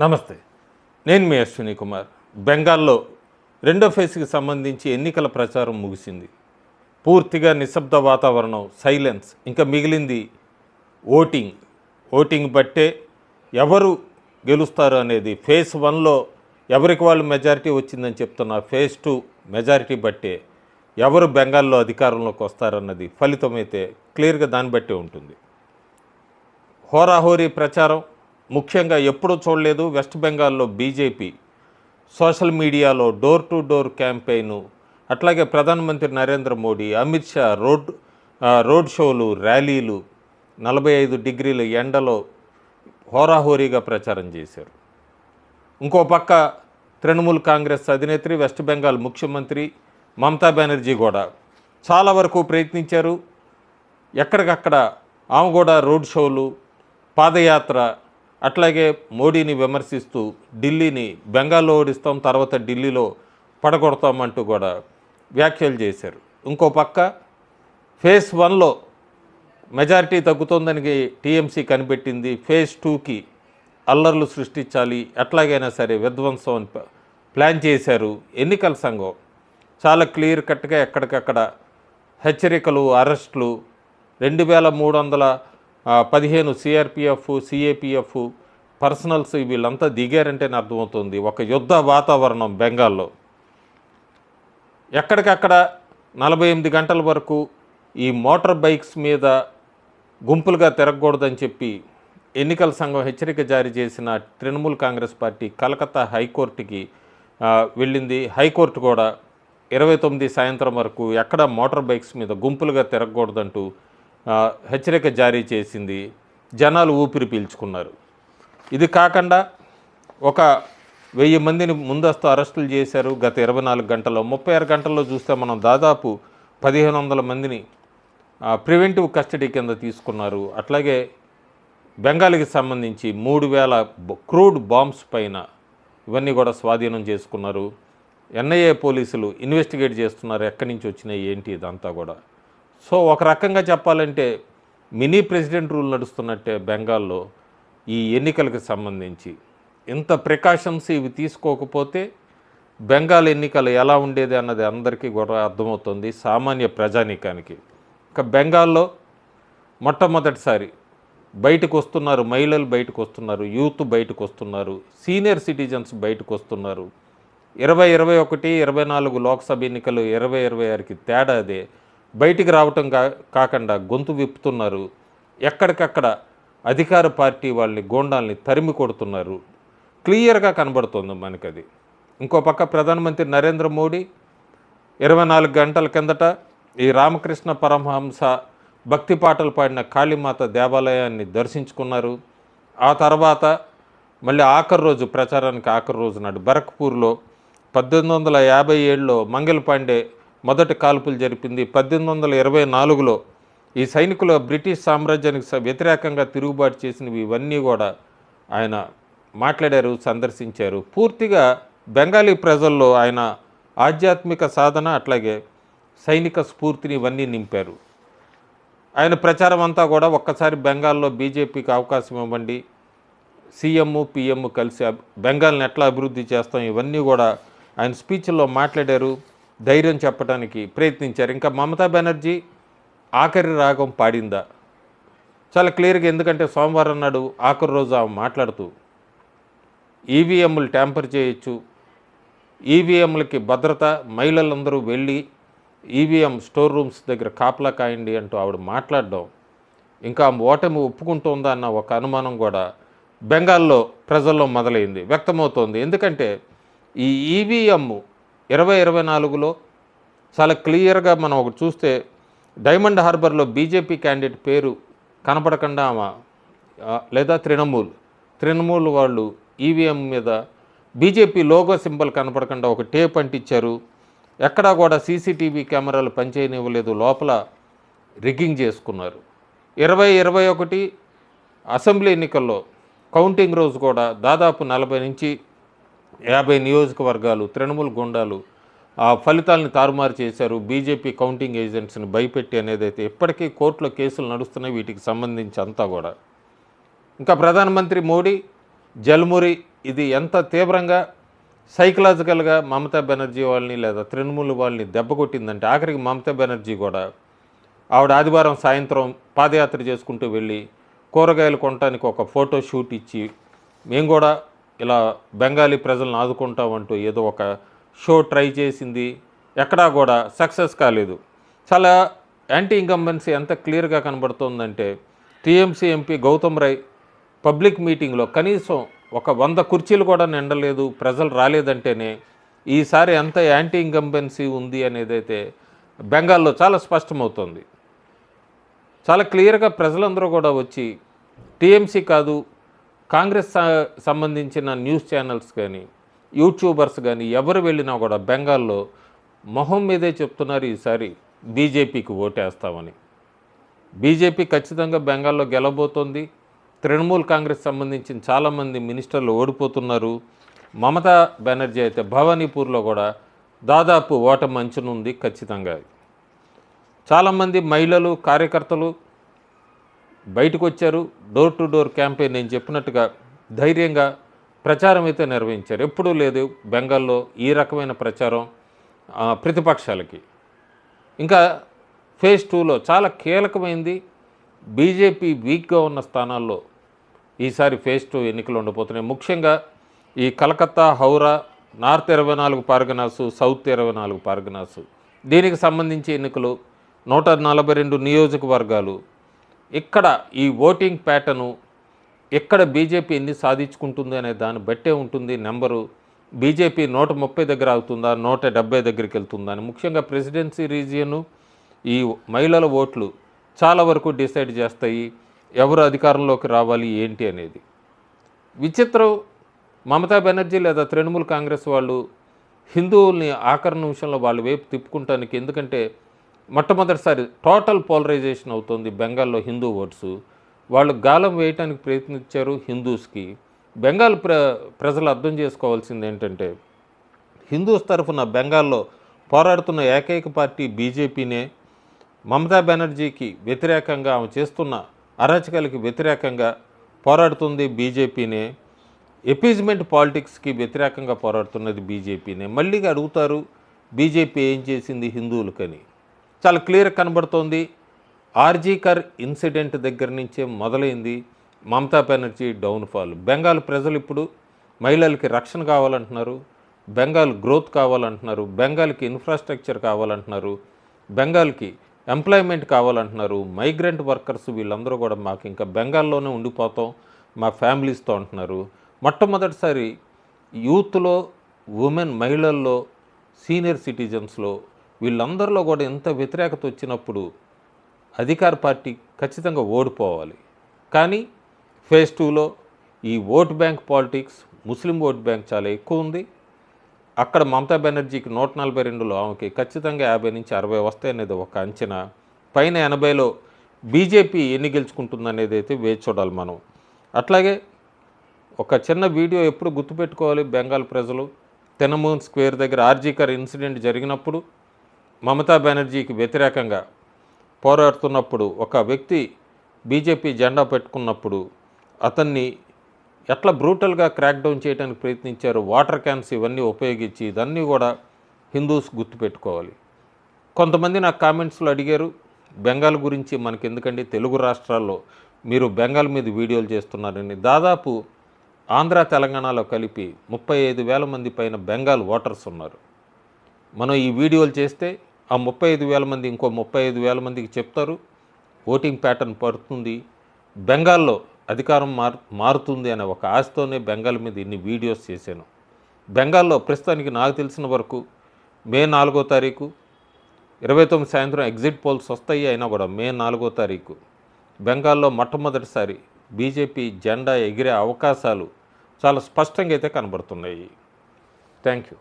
నమస్తే. నేను మీ అశ్విని కుమార్. బెంగాల్లో రెండో ఫేజ్కి సంబంధించి ఎన్నికల ప్రచారం ముగిసింది. పూర్తిగా నిశ్శబ్ద వాతావరణం, సైలెన్స్. ఇంకా మిగిలింది ఓటింగ్. ఓటింగ్ బట్టే ఎవరు గెలుస్తారు అనేది ఫేజ్ 1లో ఎవరికి వాళ్ళు మెజారిటీ వచ్చిందని చెప్తున్న ఫేజ్ 2 మెజారిటీ బట్టే ఎవరు బెంగాల్లో అధికారంలోకి వస్తారన్నది ఫలితమైతే క్లియర్గా దాన్ని బట్టే ఉంటుంది. హోరాహోరీ ప్రచారం ముఖ్యంగా ఎప్పుడూ చూడలేదు. వెస్ట్ బెంగాల్లో బీజేపీ సోషల్ మీడియాలో డోర్ టు డోర్ క్యాంపెయిన్, అట్లాగే ప్రధానమంత్రి నరేంద్ర మోడీ, అమిత్ షా రోడ్ షోలు, ర్యాలీలు, 45 డిగ్రీల ఎండలో హోరాహోరీగా ప్రచారం చేశారు. ఇంకో పక్క తృణమూల్ కాంగ్రెస్ అధినేత్రి, వెస్ట్ బెంగాల్ ముఖ్యమంత్రి మమతా బెనర్జీ కూడా చాలా వరకు ప్రయత్నించారు. ఎక్కడికక్కడ ఆమె కూడా రోడ్ షోలు, పాదయాత్ర, అట్లాగే మోడీని విమర్శిస్తూ ఢిల్లీని బెంగాల్లో ఓడిస్తాం, తర్వాత ఢిల్లీలో పడగొడతామంటూ కూడా వ్యాఖ్యలు చేశారు. ఇంకో పక్క ఫేజ్ 1లో మెజారిటీ తగ్గుతోందని టీఎంసీ కనిపెట్టింది. ఫేజ్ 2కి అల్లర్లు సృష్టించాలి, ఎట్లాగైనా సరే విధ్వంసం అని ప్లాన్ చేశారు. ఎన్నికల సంఘం చాలా క్లియర్ కట్గా ఎక్కడికక్కడ హెచ్చరికలు, అరెస్టులు, 2315 సిఆర్పిఎఫ్, సిఏపిఎఫ్ పర్సనల్స్ వీళ్ళంతా దిగారంటేనే అర్థమవుతుంది. ఒక యుద్ధ వాతావరణం బెంగాల్లో. ఎక్కడికక్కడ 48 గంటల వరకు ఈ మోటార్ బైక్స్ మీద గుంపులుగా తిరగకూడదని చెప్పి ఎన్నికల సంఘం హెచ్చరిక జారీ చేసిన తృణమూల్ కాంగ్రెస్ పార్టీ కలకత్తా హైకోర్టుకి వెళ్ళింది. హైకోర్టు కూడా 29 సాయంత్రం వరకు ఎక్కడ మోటార్ బైక్స్ మీద గుంపులుగా తిరగకూడదంటూ హెచ్చరిక జారీ చేసింది. జనాలు ఊపిరి పీల్చుకున్నారు. ఇది కాకుండా ఒక 1000 మందిని ముందస్తు అరెస్టులు చేశారు గత 24 గంటల్లో. 36 గంటల్లో చూస్తే మనం దాదాపు 1500 మందిని ప్రివెంటివ్ కస్టడీ కింద తీసుకున్నారు. అట్లాగే బెంగాల్కి సంబంధించి 3000 క్రూడ్ బాంబ్స్ పైన ఇవన్నీ కూడా స్వాధీనం చేసుకున్నారు. ఎన్ఐఏ పోలీసులు ఇన్వెస్టిగేట్ చేస్తున్నారు, ఎక్కడి నుంచి వచ్చినాయి ఏంటి ఇదంతా కూడా. సో ఒక రకంగా చెప్పాలంటే మినీ ప్రెసిడెంట్ రూల్ నడుస్తున్నట్టే బెంగాల్లో ఈ ఎన్నికలకు సంబంధించి. ఇంత ప్రికాషన్స్ ఇవి తీసుకోకపోతే బెంగాల్ ఎన్నికలు ఎలా ఉండేది అన్నది అందరికీ కూడా అర్థమవుతుంది, సామాన్య ప్రజానీకానికి. ఇక బెంగాల్లో మొట్టమొదటిసారి బయటకు వస్తున్నారు, మహిళలు బయటకు వస్తున్నారు, యూత్ బయటకు వస్తున్నారు, సీనియర్ సిటిజన్స్ బయటకు వస్తున్నారు. 2021, 24 లోక్సభ ఎన్నికలు 2026కి తేడా అదే. బయటికి రావటం కాకుండా గొంతు విప్పుతున్నారు. ఎక్కడికక్కడ అధికార పార్టీ వాళ్ళని, గోండాల్ని తరిమి కొడుతున్నారు. క్లియర్గా కనబడుతుంది మనకది. ఇంకో పక్క ప్రధానమంత్రి నరేంద్ర మోడీ 24 గంటల కిందట ఈ రామకృష్ణ పరమహంస భక్తి పాటలు పాడిన కాళీమాత దేవాలయాన్ని దర్శించుకున్నారు. ఆ తర్వాత మళ్ళీ ప్రచారానికి ఆఖరి రోజు నాడు బరక్పూర్లో 1857లో మంగల్ పాండే మొదటి కాల్పులు జరిపింది. 1824లో ఈ సైనికులు బ్రిటిష్ సామ్రాజ్యానికి వ్యతిరేకంగా తిరుగుబాటు చేసినవి ఇవన్నీ కూడా ఆయన మాట్లాడారు, సందర్శించారు. పూర్తిగా బెంగాలీ ప్రజల్లో ఆయన ఆధ్యాత్మిక సాధన, అట్లాగే సైనిక స్ఫూర్తిని ఇవన్నీ నింపారు. ఆయన ప్రచారం అంతా కూడా ఒక్కసారి బెంగాల్లో బీజేపీకి అవకాశం ఇవ్వండి, సీఎం పిఎం కలిసి బెంగాల్ని ఎట్లా అభివృద్ధి చేస్తాం ఇవన్నీ కూడా ఆయన స్పీచ్ల్లో మాట్లాడారు, ధైర్యం చెప్పడానికి ప్రయత్నించారు. ఇంకా మమతా బెనర్జీ ఆఖరి రాగం పాడిందా చాలా క్లియర్గా. ఎందుకంటే సోమవారం నాడు ఆఖరి రోజు ఆమె మాట్లాడుతూ ఈవీఎంలు ట్యాంపర్ చేయొచ్చు, ఈవీఎంలకి భద్రత, మహిళలందరూ వెళ్ళి ఈవీఎం స్టోర్ రూమ్స్ దగ్గర కాపలా కాయండి అంటూ ఆవిడ మాట్లాడడం, ఇంకా ఓటమి ఒప్పుకుంటుందా అన్న ఒక అనుమానం కూడా బెంగాల్లో ప్రజల్లో మొదలైంది, వ్యక్తమవుతోంది. ఎందుకంటే ఈ ఈవీఎం 2024లో చాలా క్లియర్గా మనం ఒకటి చూస్తే డైమండ్ హార్బర్లో బీజేపీ క్యాండిడేట్ పేరు కనపడకుండా ఆమె లేదా తృణమూల్ వాళ్ళు ఈవీఎం మీద బీజేపీ లోగో సింబల్ కనపడకుండా ఒక టేప్ అంటించారు. ఎక్కడా కూడా సీసీటీవీ కెమెరాలు పనిచేయనివ్వలేదు, లోపల రిగ్గింగ్ చేసుకున్నారు. 2021 అసెంబ్లీ ఎన్నికల్లో కౌంటింగ్ రోజు కూడా దాదాపు 40 నుంచి 50 నియోజకవర్గాలు తృణమూల్ గుండాలు ఆ ఫలితాలను తారుమారు చేశారు. బీజేపీ కౌంటింగ్ ఏజెంట్స్ని భయపెట్టి అనేది అయితే ఇప్పటికీ కోర్టులో కేసులు నడుస్తున్నాయి వీటికి సంబంధించి అంతా కూడా. ఇంకా ప్రధానమంత్రి మోడీ జల్మురి ఇది ఎంత తీవ్రంగా సైకలాజికల్గా మమతా బెనర్జీ వాళ్ళని లేదా తృణమూల్ వాళ్ళని దెబ్బ కొట్టిందంటే ఆఖరికి మమతా బెనర్జీ కూడా ఆవిడ ఆదివారం సాయంత్రం పాదయాత్ర చేసుకుంటూ వెళ్ళి కూరగాయలు కొనడానికి ఒక ఫోటో షూట్ ఇచ్చి మేము కూడా ఇలా బెంగాలీ ప్రజలను ఆదుకుంటామంటూ ఏదో ఒక షో ట్రై చేసింది. ఎక్కడా కూడా సక్సెస్ కాలేదు. చాలా యాంటీ ఇన్కంబెన్సీ ఎంత క్లియర్గా కనబడుతోందంటే TMC MP Gautam Roy public మీటింగ్లో కనీసం ఒక 100 కుర్చీలు కూడా నిండలేదు, ప్రజలు రాలేదంటేనే ఈసారి ఎంత యాంటీ ఇన్కంబెన్సీ ఉంది అనేదైతే బెంగాల్లో చాలా స్పష్టమవుతోంది. చాలా క్లియర్గా ప్రజలందరూ కూడా వచ్చి టీఎంసీ కాదు కాంగ్రెస్ సంబంధించిన న్యూస్ ఛానల్స్ కానీ యూట్యూబర్స్ కానీ ఎవరు వెళ్ళినా కూడా బెంగాల్లో మొహం మీదే చెప్తున్నారు ఈసారి బీజేపీకి ఓటేస్తామని. బీజేపీ ఖచ్చితంగా బెంగాల్లో గెలవబోతోంది. తృణమూల్ కాంగ్రెస్ సంబంధించిన చాలామంది మినిస్టర్లు ఓడిపోతున్నారు. మమతా బెనర్జీ అయితే భవానీపూర్లో కూడా దాదాపు ఓటమి అంచునుంది ఖచ్చితంగా. చాలామంది మహిళలు కార్యకర్తలు బయటకు వచ్చారు. డోర్ టు డోర్ క్యాంపెయిన్ నేను చెప్పినట్టుగా ధైర్యంగా ప్రచారం అయితే నిర్వహించారు. ఎప్పుడూ లేదు బెంగాల్లో ఈ రకమైన ప్రచారం ప్రతిపక్షాలకి. ఇంకా ఫేజ్ 2లో చాలా కీలకమైంది. బీజేపీ వీక్గా ఉన్న స్థానాల్లో ఈసారి ఫేజ్ 2 ఎన్నికలు ఉండబోతున్నాయి. ముఖ్యంగా ఈ కలకత్తా, హౌరా, నార్త్ 24 పార్గనాసు, సౌత్ 24 పార్గనాసు దీనికి సంబంధించి ఎన్నికలు 142 నియోజకవర్గాలు. ఇక్కడ ఈ ఓటింగ్ ప్యాటర్ను ఎక్కడ బీజేపీ ఎన్ని సాధించుకుంటుంది అనే దాన్ని బట్టే ఉంటుంది నెంబరు. బీజేపీ 130 దగ్గర అవుతుందా, 170 దగ్గరికి వెళ్తుందా అని. ముఖ్యంగా ప్రెసిడెన్సీ రీజియను ఈ మహిళల ఓట్లు చాలా వరకు డిసైడ్ చేస్తాయి ఎవరు అధికారంలోకి రావాలి ఏంటి అనేది. విచిత్రం, మమతా బెనర్జీ లేదా తృణమూల్ కాంగ్రెస్ వాళ్ళు హిందువుల్ని ఆఖరి నిమిషంలో వాళ్ళ వైపు తిప్పుకుంటానికి, ఎందుకంటే మొట్టమొదటిసారి టోటల్ పోలరైజేషన్ అవుతుంది బెంగాల్లో హిందూ ఓట్స్. వాళ్ళు గాలం వేయటానికి ప్రయత్నించారు హిందూస్కి. బెంగాల్ ప్రజలు అర్థం చేసుకోవాల్సింది ఏంటంటే హిందూస్ తరఫున బెంగాల్లో పోరాడుతున్న ఏకైక పార్టీ బీజేపీనే. మమతా బెనర్జీకి వ్యతిరేకంగా ఆమె చేస్తున్న అరాచకాలకి వ్యతిరేకంగా పోరాడుతుంది బీజేపీనే. ఎపీజ్మెంట్ పాలిటిక్స్కి వ్యతిరేకంగా పోరాడుతున్నది బీజేపీనే. మళ్ళీ అడుగుతారు బీజేపీ ఏం చేసింది హిందువులకని. చాలా క్లియర్ కనబడుతోంది. ఆర్జీకర్ ఇన్సిడెంట్ దగ్గర నుంచే మొదలైంది మమతా బెనర్జీ డౌన్ఫాల్. బెంగాల్ ప్రజలు ఇప్పుడు మహిళలకి రక్షణ కావాలంటున్నారు, బెంగాల్ గ్రోత్ కావాలంటున్నారు, బెంగాల్కి ఇన్ఫ్రాస్ట్రక్చర్ కావాలంటున్నారు, బెంగాల్కి ఎంప్లాయ్మెంట్ కావాలంటున్నారు. మైగ్రెంట్ వర్కర్స్ వీళ్ళందరూ కూడా మాకు ఇంకా బెంగాల్లోనే ఉండిపోతాం మా ఫ్యామిలీస్తో అంటున్నారు. మొట్టమొదటిసారి యూత్లో, ఉమెన్ మహిళల్లో, సీనియర్ సిటిజన్స్లో వీళ్ళందరిలో కూడా ఎంత వ్యతిరేకత వచ్చినప్పుడు అధికార పార్టీ ఖచ్చితంగా ఓడిపోవాలి. కానీ ఫేజ్ 2లో ఈ ఓట్ బ్యాంక్ పాలిటిక్స్, ముస్లిం ఓట్ బ్యాంక్ చాలా ఎక్కువ ఉంది. అక్కడ మమతా బెనర్జీకి 142లో ఆమెకి ఖచ్చితంగా 50 నుంచి 60 వస్తాయనేది ఒక అంచనా. పైన 80లో బీజేపీ ఎన్ని గెలుచుకుంటుందనేది అయితే వేచి చూడాలి మనం. అట్లాగే ఒక చిన్న వీడియో ఎప్పుడు గుర్తుపెట్టుకోవాలి బెంగాల్ ప్రజలు. తెనమూన్ స్క్వేర్ దగ్గర ఆర్జీకర్ ఇన్సిడెంట్ జరిగినప్పుడు మమతా బెనర్జీకి వ్యతిరేకంగా పోరాడుతున్నప్పుడు ఒక వ్యక్తి బీజేపీ జెండా పెట్టుకున్నప్పుడు అతన్ని ఎట్లా బ్రూటల్గా క్రాక్ డౌన్ చేయడానికి ప్రయత్నించారు. వాటర్ క్యాన్స్ ఇవన్నీ ఉపయోగించి ఇదన్నీ కూడా హిందూస్ గుర్తుపెట్టుకోవాలి. కొంతమంది నాకు కామెంట్స్లో అడిగారు బెంగాల్ గురించి మనకి ఎందుకండి తెలుగు రాష్ట్రాల్లో మీరు బెంగాల్ మీద వీడియోలు చేస్తున్నారని. దాదాపు ఆంధ్ర తెలంగాణలో కలిపి 35,000 మంది పైన బెంగాల్ ఓటర్స్ ఉన్నారు. మనం ఈ వీడియోలు చేస్తే ఆ 35,000 మంది ఇంకో 35,000 మందికి చెప్తారు ఓటింగ్ ప్యాటర్న్ పడుతుంది, బెంగాల్లో అధికారం మారుతుంది అనే ఒక ఆశతోనే బెంగాల్ మీద ఇన్ని వీడియోస్ చేశాను. బెంగాల్లో ప్రస్తుతానికి నాకు తెలిసిన వరకు మే 4వ తారీఖు 29 సాయంత్రం ఎగ్జిట్ పోల్స్ వస్తాయి. అయినా కూడా మే 4వ తారీఖు బెంగాల్లో మొట్టమొదటిసారి బీజేపీ జెండా ఎగిరే అవకాశాలు చాలా స్పష్టంగా అయితే కనబడుతున్నాయి. Thank you.